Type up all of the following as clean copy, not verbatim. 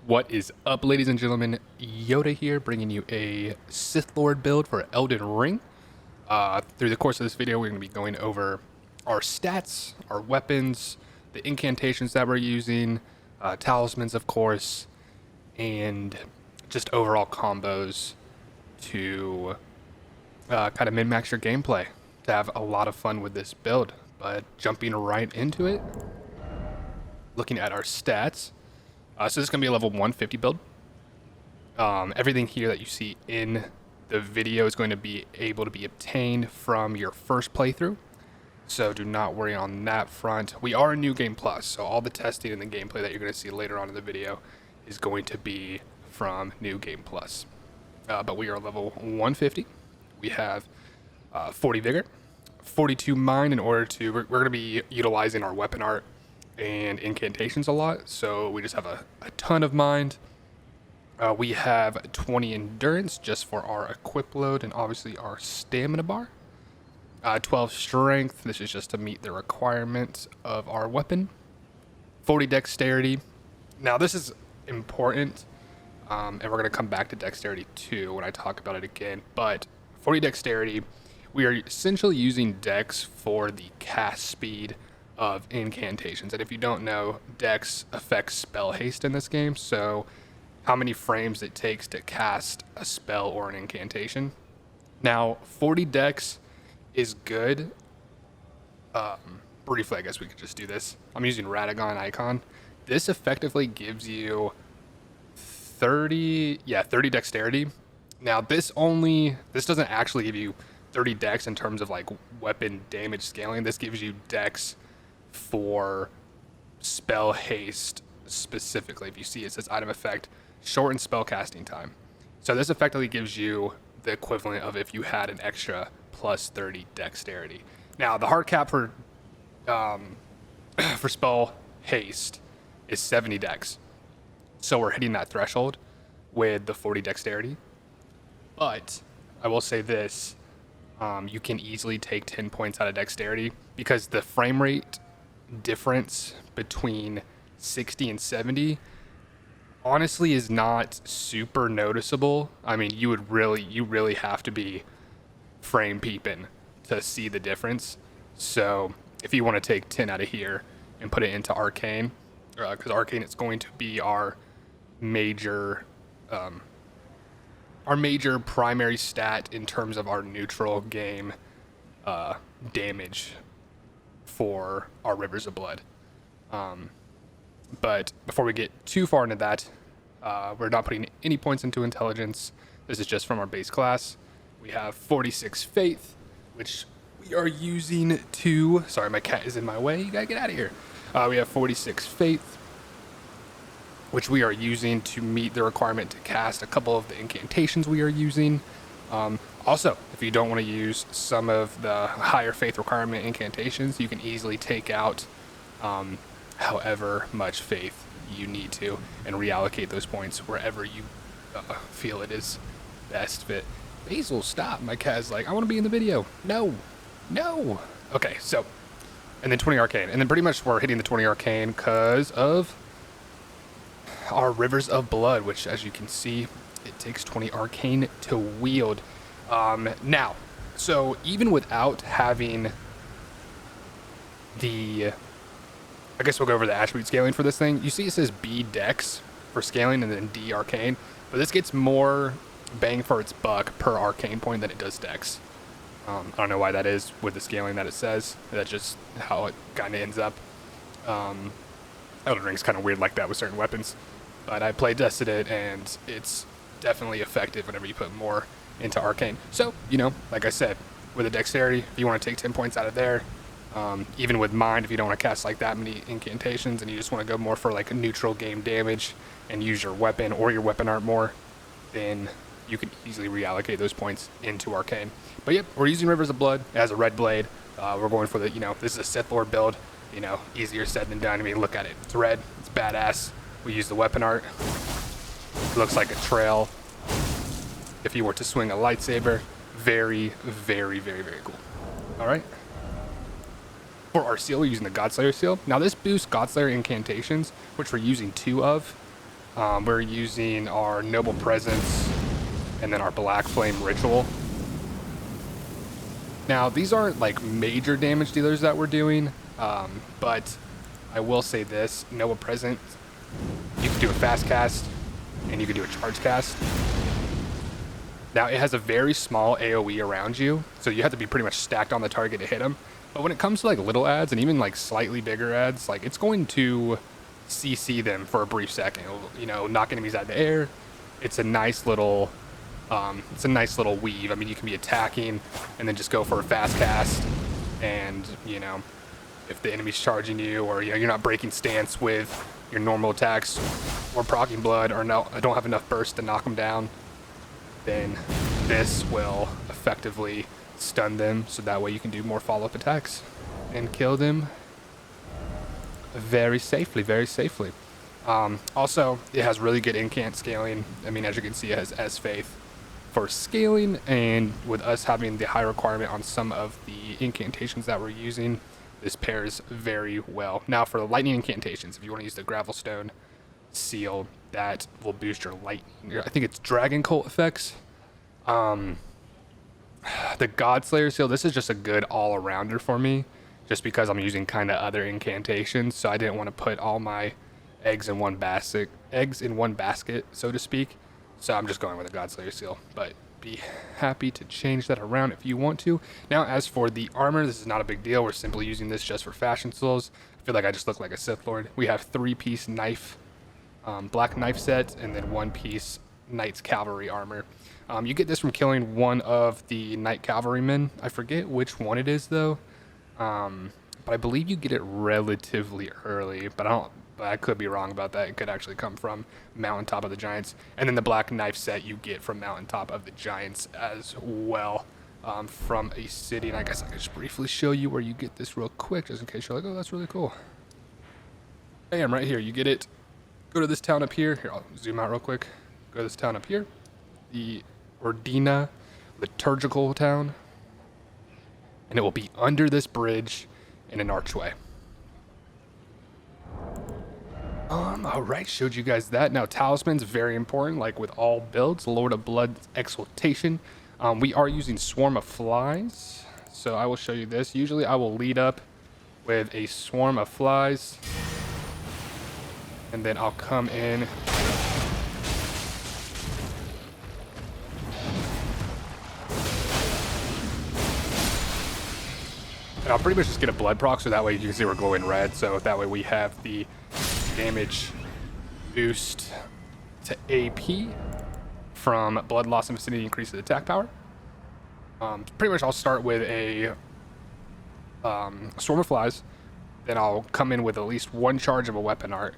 What is up, ladies and gentlemen? Yoda here, bringing you a Sith Lord build for Elden Ring. Through the course of this video, we're going to be going over our stats, our weapons, the incantations that we're using, talismans, of course, and just overall combos to kind of min-max your gameplay, to have a lot of fun with this build. But jumping right into it, looking at our stats. So this is going to be a level 150 build. Everything here that you see in the video is going to be able to be obtained from your first playthrough. So do not worry on that front. We are a New Game Plus, so all the testing and the gameplay that you're going to see later on in the video is going to be from New Game Plus. But we are level 150. We have 40 Vigor, 42 Mind in order to... We're going to be utilizing our weapon art and incantations a lot, so we just have a ton of mind. We have 20 endurance just for our equip load and obviously our stamina bar. 12 strength, this is just to meet the requirements of our weapon. 40 dexterity. Now this is important, and we're going to come back to dexterity too when I talk about it again, but 40 dexterity, we are essentially using dex for the cast speed of incantations. And if you don't know, dex affects spell haste in this game, so how many frames it takes to cast a spell or an incantation. Now 40 dex is good. Briefly, I guess we could just do this. I'm using Radagon icon. This effectively gives you 30 dexterity. Now this doesn't actually give you 30 dex in terms of like weapon damage scaling. This gives you dex for spell haste specifically. If you see, it says item effect, shorten spell casting time. So this effectively gives you the equivalent of if you had an extra plus 30 dexterity. Now the hard cap for spell haste is 70 dex. So we're hitting that threshold with the 40 dexterity. But I will say this, you can easily take 10 points out of dexterity because the frame rate difference between 60 and 70 honestly is not super noticeable. I mean, you really have to be frame peeping to see the difference. So if you want to take 10 out of here and put it into Arcane, because Arcane is going to be our major primary stat in terms of our neutral game damage for our Rivers of Blood. But before we get too far into that, we're not putting any points into intelligence. This is just from our base class. We have 46 faith, which we are using to... Sorry, my cat is in my way. You gotta get out of here. We have 46 faith, which we are using to meet the requirement to cast a couple of the incantations we are using. Also, if you don't want to use some of the higher faith requirement incantations, you can easily take out however much faith you need to and reallocate those points wherever you feel it is best fit. Basil, stop. My cat's like, I want to be in the video. No. Okay, so, and then 20 arcane. And then pretty much we're hitting the 20 arcane because of our Rivers of Blood, which as you can see, it takes 20 arcane to wield. Now, so even without having I guess we'll go over the attribute scaling for this thing. You see it says B dex for scaling and then D arcane, but this gets more bang for its buck per arcane point than it does dex. I don't know why that is with the scaling that it says. That's just how it kind of ends up. Elden Ring's kind of weird like that with certain weapons, but I play tested it and it's definitely effective whenever you put more into arcane. So, like I said, with the dexterity, if you want to take 10 points out of there, even with mind, if you don't want to cast like that many incantations and you just want to go more for like a neutral game damage and use your weapon or your weapon art more, then you can easily reallocate those points into arcane. But yep, we're using Rivers of Blood as a red blade. We're going for the, this is a Sith Lord build, easier said than done. I mean, look at it. It's red. It's badass. We use the weapon art. It looks like a trail if you were to swing a lightsaber. Very, very, very, very cool. All right. For our seal, we're using the Godslayer seal. Now this boosts Godslayer incantations, which we're using 2 of. We're using our Noble Presence and then our Black Flame Ritual. Now, these aren't like major damage dealers that we're doing, but I will say this, Noble Presence, you can do a fast cast and you can do a charge cast. Now, it has a very small AoE around you, so you have to be pretty much stacked on the target to hit them. But when it comes to like little adds and even like slightly bigger adds, like it's going to CC them for a brief second. It'll, you know, knock enemies out of the air. It's a nice little weave. I mean, you can be attacking and then just go for a fast cast, and you know, if the enemy's charging you, or you know, you're not breaking stance with your normal attacks, or proccing blood, or no, I don't have enough burst to knock them down, then this will effectively stun them, so that way you can do more follow-up attacks and kill them very safely, very safely. Also, it has really good incant scaling. I mean, as you can see, it has S-Faith for scaling, and with us having the high requirement on some of the incantations that we're using, this pairs very well. Now, for the lightning incantations, if you want to use the Gravelstone seal, that will boost your lightning. I think it's Dragon Cult effects. The Godslayer seal, this is just a good all-arounder for me, just because I'm using kind of other incantations, so I didn't want to put all my eggs in one basket, so to speak. So I'm just going with a Godslayer seal, but be happy to change that around if you want to. Now, as for the armor, this is not a big deal. We're simply using this just for fashion souls. I feel like I just look like a Sith Lord. We have 3-piece knife, black knife set, and then 1-piece Knight's Cavalry armor. You get this from killing one of the Knight Cavalrymen. I forget which one it is though, but I believe you get it relatively early. But I could be wrong about that. It could actually come from Mountaintop of the Giants, and then the black knife set you get from Mountaintop of the Giants as well, from a city. And I guess I could just briefly show you where you get this real quick, just in case you're like, oh, that's really cool. Bam, right here, you get it. Go to this town up here. Here, I'll zoom out real quick. Go to this town up here, the Ordina liturgical town, and it will be under this bridge in an archway. Alright, showed you guys that. Now, Talismans, very important, like with all builds. Lord of Blood's Exaltation. We are using Swarm of Flies, so I will show you this. Usually I will lead up with a Swarm of Flies, and then I'll come in and I'll pretty much just get a blood proc, so that way you can see we're glowing red, so that way we have the damage boost to AP from blood loss and vicinity increases attack power. Pretty much I'll start with a Swarm of Flies, then I'll come in with at least 1 charge of a weapon art,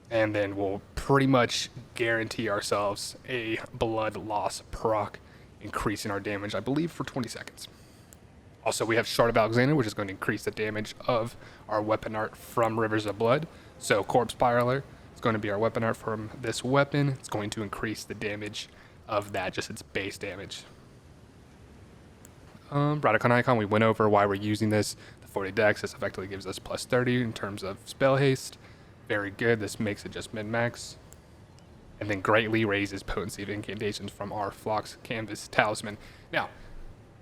and then we'll pretty much guarantee ourselves a blood loss proc, increasing our damage, I believe, for 20 seconds. Also, we have Shard of Alexander, which is going to increase the damage of our weapon art from Rivers of Blood. So Corpse Piler is going to be our weapon art from this weapon. It's going to increase the damage of that, just its base damage. Radicon Icon, we went over why we're using this. The 40 Dex, this effectively gives us plus 30 in terms of spell haste. Very good. This makes it just min-max. And then greatly raises potency of incantations from our Flasks Canvas Talisman. Now,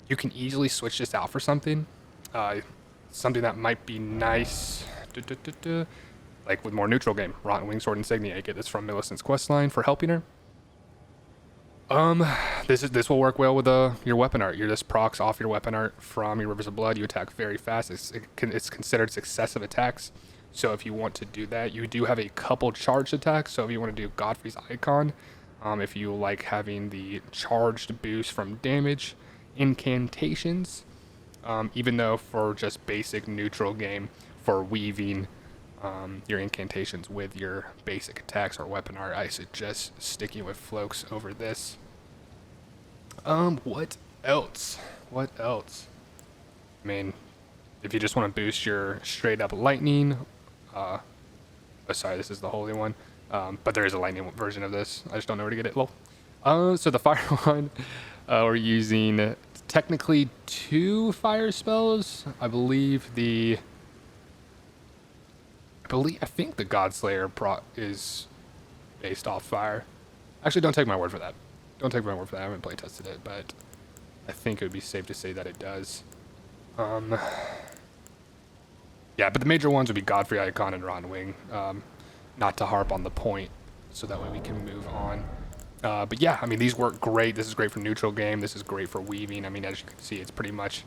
you can easily switch this out for something. Something that might be nice. Like with more neutral game. Rotten Wing Sword Insignia. I get this from Millicent's questline for helping her. This will work well with your weapon art. Your this procs off your weapon art from your Rivers of Blood. You attack very fast. It's considered successive attacks. So if you want to do that, you do have a couple charged attacks. So if you want to do Godfrey's Icon, if you like having the charged boost from damage, incantations, even though for just basic neutral game, for weaving your incantations with your basic attacks or weapon art, I suggest sticking with Floaks over this. What else? I mean, if you just want to boost your straight up lightning, oh sorry, this is the holy one, but there is a lightning version of this. I just don't know where to get it. So the fire one, we're using technically 2 fire spells. I think the Godslayer is based off fire. Actually, don't take my word for that. Don't take my word for that. I haven't play tested it, but I think it would be safe to say that it does. Yeah, but the major ones would be Godfrey Icon and Rotten Wing. Not to harp on the point, so that way we can move on. But yeah, I mean, these work great. This is great for neutral game. This is great for weaving. I mean, as you can see, it's pretty much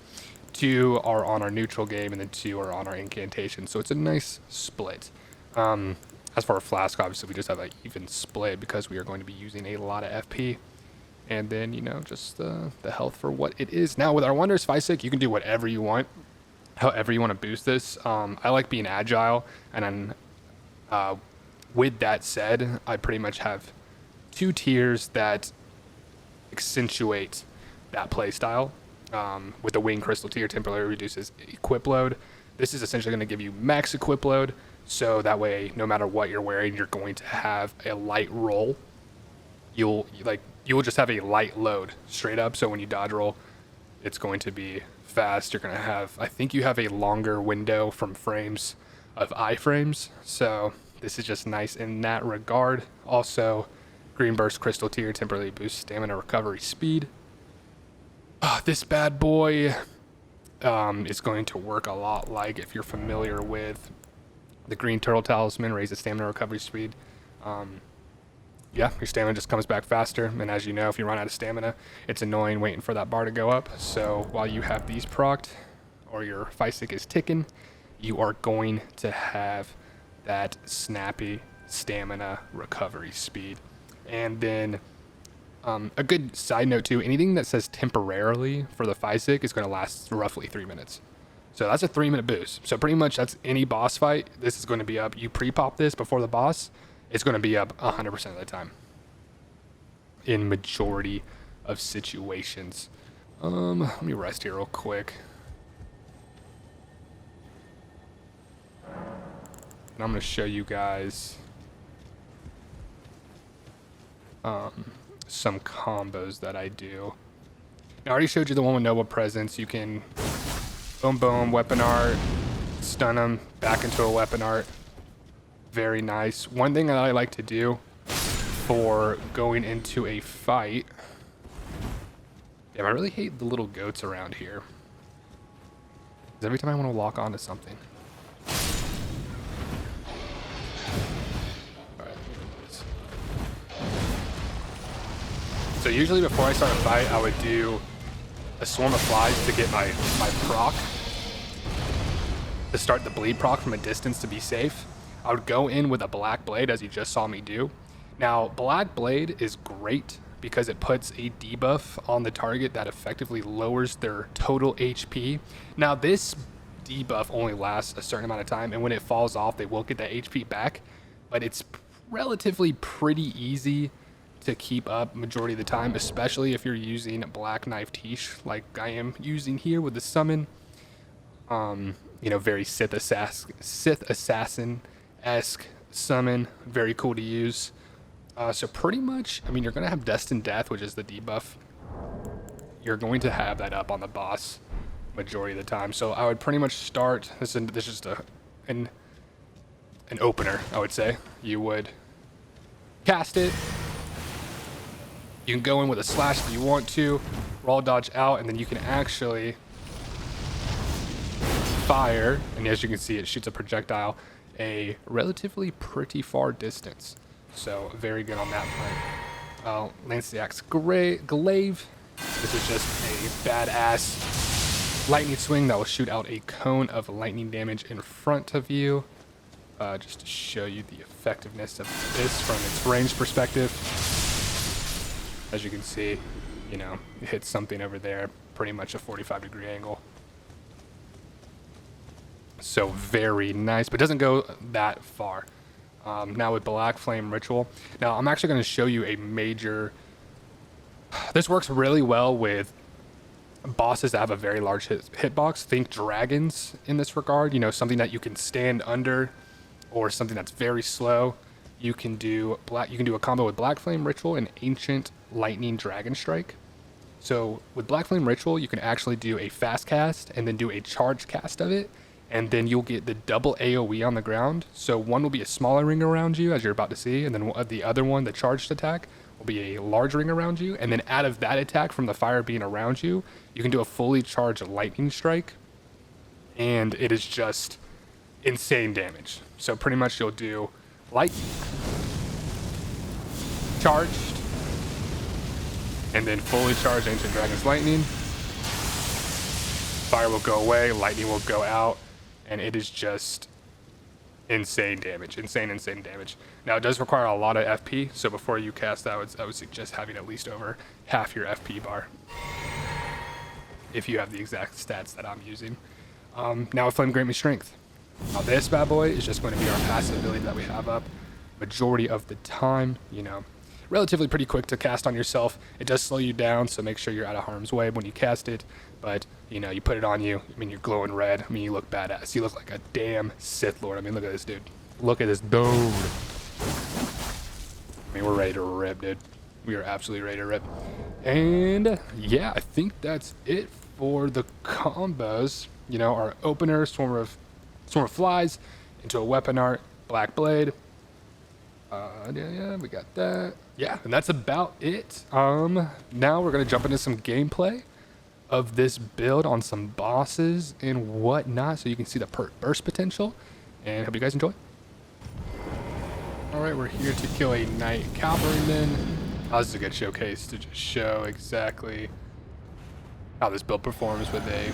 2 are on our neutral game and then 2 are on our incantation. So it's a nice split. As far as Flask, obviously, we just have an even split because we are going to be using a lot of FP. And then, you know, just the health for what it is. Now, with our Wondrous Flasks, you can do whatever you want, however you want to boost this. I like being agile, and then with that said, I pretty much have 2 tiers that accentuate that playstyle. With the Wing Crystal tier, temporarily reduces equip load. This is essentially going to give you max equip load, so that way, no matter what you're wearing, you're going to have a light roll. You will just have a light load straight up. So when you dodge roll, it's going to be fast. You're going to have, I think you have a longer window from frames of iframes. So this is just nice in that regard. Also, Green Burst Crystal tier temporarily boosts stamina recovery speed. This bad boy is going to work a lot like, if you're familiar with the Green Turtle Talisman, raises stamina recovery speed. Yeah, your stamina just comes back faster, and as you know, if you run out of stamina, it's annoying waiting for that bar to go up. So while you have these procced, or your Flasks is ticking, you are going to have that snappy stamina recovery speed. And then a good side note too, anything that says temporarily for the Flasks is going to last roughly 3 minutes. So that's a 3-minute boost. So pretty much that's any boss fight. This is going to be up. You pre-pop this before the boss, it's going to be up 100% of the time in majority of situations. Let me rest here real quick. And I'm going to show you guys some combos that I do. Now, I already showed you the one with Noble Presence. You can boom, boom, weapon art, stun them back into a weapon art. Very nice. One thing that I like to do for going into a fight. Damn, I really hate the little goats around here. Because every time I want to lock onto something. Alright. So usually before I start a fight, I would do a swarm of flies to get my proc. To start the bleed proc from a distance to be safe. I would go in with a Black Blade, as you just saw me do. Now, Black Blade is great because it puts a debuff on the target that effectively lowers their total HP. Now, this debuff only lasts a certain amount of time, and when it falls off, they will get that HP back, but it's relatively pretty easy to keep up majority of the time, especially if you're using Black Knife Tiche like I am using here with the summon. You know, very Sith Assassin-esque summon, very cool to use. So pretty much, I mean, you're going to have Destined Death, which is the debuff. You're going to have that up on the boss majority of the time. So I would pretty much start, this is just an opener, I would say. You would cast it. You can go in with a slash if you want to, roll dodge out, and then you can actually fire, and as you can see, it shoots a projectile a relatively pretty far distance. So very good on that front. Lance the Axe Glaive. This is just a badass lightning swing that will shoot out a cone of lightning damage in front of you. Just to show you the effectiveness of this from its range perspective. As you can see, you know, it hits something over there, pretty much a 45-degree angle. So very nice, but doesn't go that far. Now with Black Flame Ritual. Now I'm actually going to show you a major... This works really well with bosses that have a very large hitbox. Think dragons in this regard. You know, something that you can stand under, or something that's very slow. You can do a combo with Black Flame Ritual and Ancient Lightning Dragon Strike. So with Black Flame Ritual, you can actually do a fast cast and then do a charge cast of it. and then you'll get the double AoE on the ground. So one will be a smaller ring around you, as you're about to see, and then the other one, the charged attack, will be a large ring around you. And then out of that attack from the fire being around you, you can do a fully charged lightning strike, and it is just insane damage. So pretty much you'll do light, charged, and then fully charged Ancient Dragon's Lightning. Fire will go away, lightning will go out, and it is just insane damage. Insane damage. Now, it does require a lot of FP, so before you cast that, I would suggest having at least over half your FP bar, if you have the exact stats that I'm using. Now, with Flame Grant Me Strength. Now, this bad boy is just going to be our passive ability that we have up majority of the time, you know. Relatively pretty quick to cast on yourself. It does slow you down, so make sure you're out of harm's way when you cast it. But, you know, you put it on you. I mean, you're glowing red. I mean, you look badass. You look like a damn Sith Lord. I mean, look at this dude. Look at this dude. I mean, we're ready to rip, dude. We are absolutely ready to rip. And, yeah, I think that's it for the combos. You know, our opener, Swarm of Flies, into a weapon art, Black Blade. Yeah, we got that. Yeah, and that's about it. Now we're gonna jump into some gameplay of this build on some bosses and whatnot, so you can see the burst potential. And hope you guys enjoy. All right, we're here to kill a Knight Cavalryman. Oh, this is a good showcase to just show exactly how this build performs with a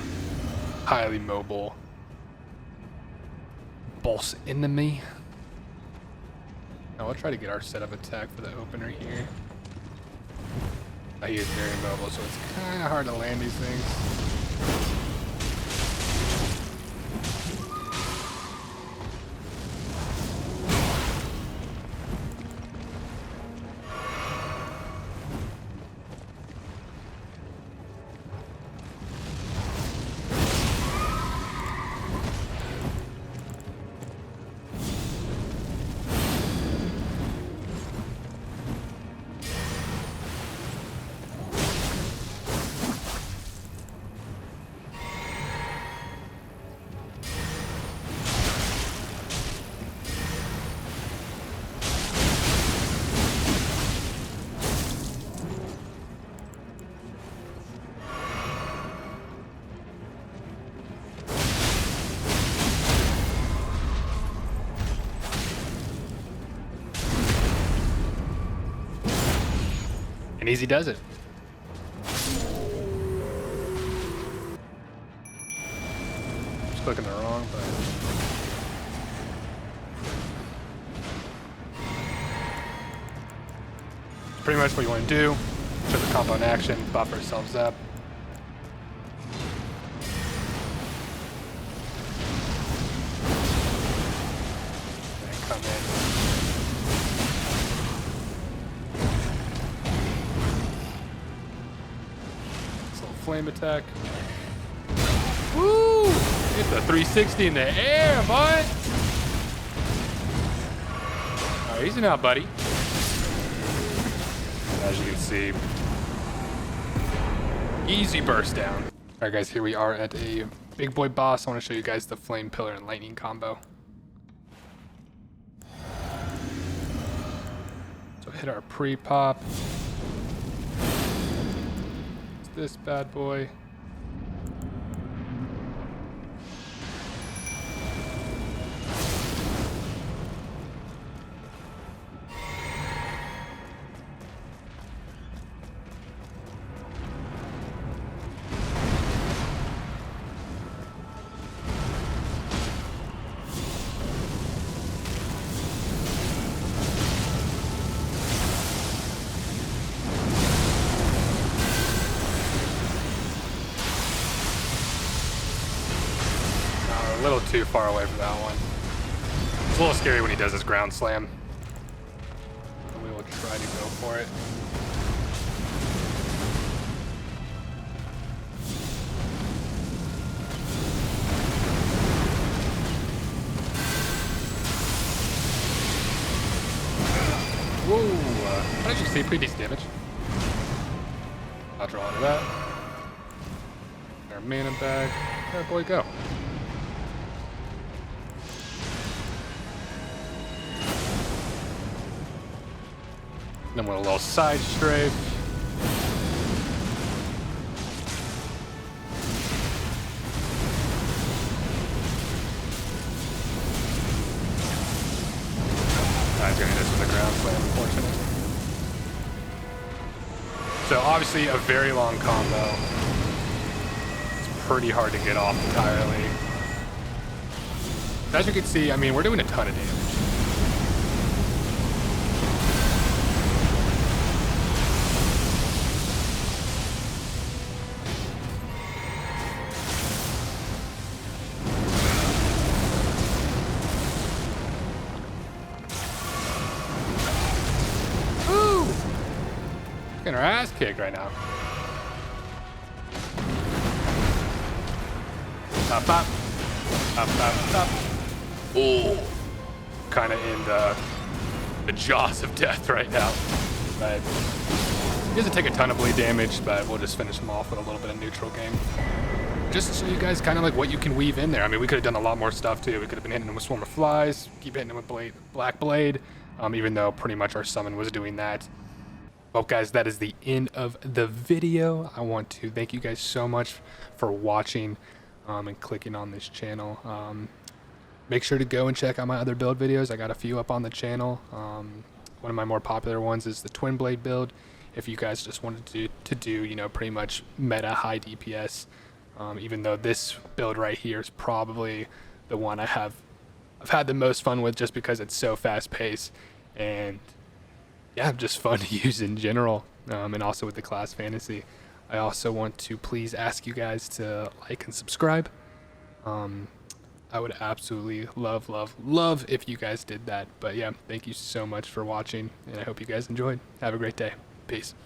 highly mobile boss enemy. Now we'll try to get our setup attack for the opener here. He is very mobile, so it's kind of hard to land these things. And easy does it. Just clicking the wrong button. Pretty much what you want to do. Show the combo in action, buff ourselves up. And come in. Flame attack. Woo! Get the 360 in the air, bud. Alright, easy now, buddy. As you can see, easy burst down. Alright, guys, here we are at a big boy boss. I want to show you guys the flame pillar and lightning combo. So hit our pre-pop. This bad boy. A little too far away for that one. It's a little scary when he does his ground slam. But we will try to go for it. Whoa! As you see, pretty decent damage. I'll draw into that. Our mana bag. There, boy, go. then with a little side strafe. He's gonna hit us with a ground slam, unfortunate. So obviously a very long combo. It's pretty hard to get off entirely. As you can see, I mean, we're doing a ton of damage. Getting our ass kicked right now. Pop, pop. Pop, pop, pop. Oh. Kind of in the jaws of death right now. But he doesn't take a ton of bleed damage, but we'll just finish him off with a little bit of neutral game. Just to show you guys kind of like what you can weave in there. I mean, we could have done a lot more stuff too. We could have been hitting him with Swarm of Flies, keep hitting him with Black Blade, even though pretty much our summon was doing that. Well, guys, that is the end of the video. I want to thank you guys so much for watching and clicking on this channel. Make sure to go and check out my other build videos. I got a few up on the channel. One of my more popular ones is the Twin Blade build. If you guys just wanted to do, you know, pretty much meta high DPS, even though this build right here is probably the one I've had the most fun with, just because it's so fast paced and yeah, just fun to use in general, and also with the class fantasy. I also want to please ask you guys to like and subscribe. I would absolutely love if you guys did that. But yeah, thank you so much for watching, and I hope you guys enjoyed. Have a great day. Peace.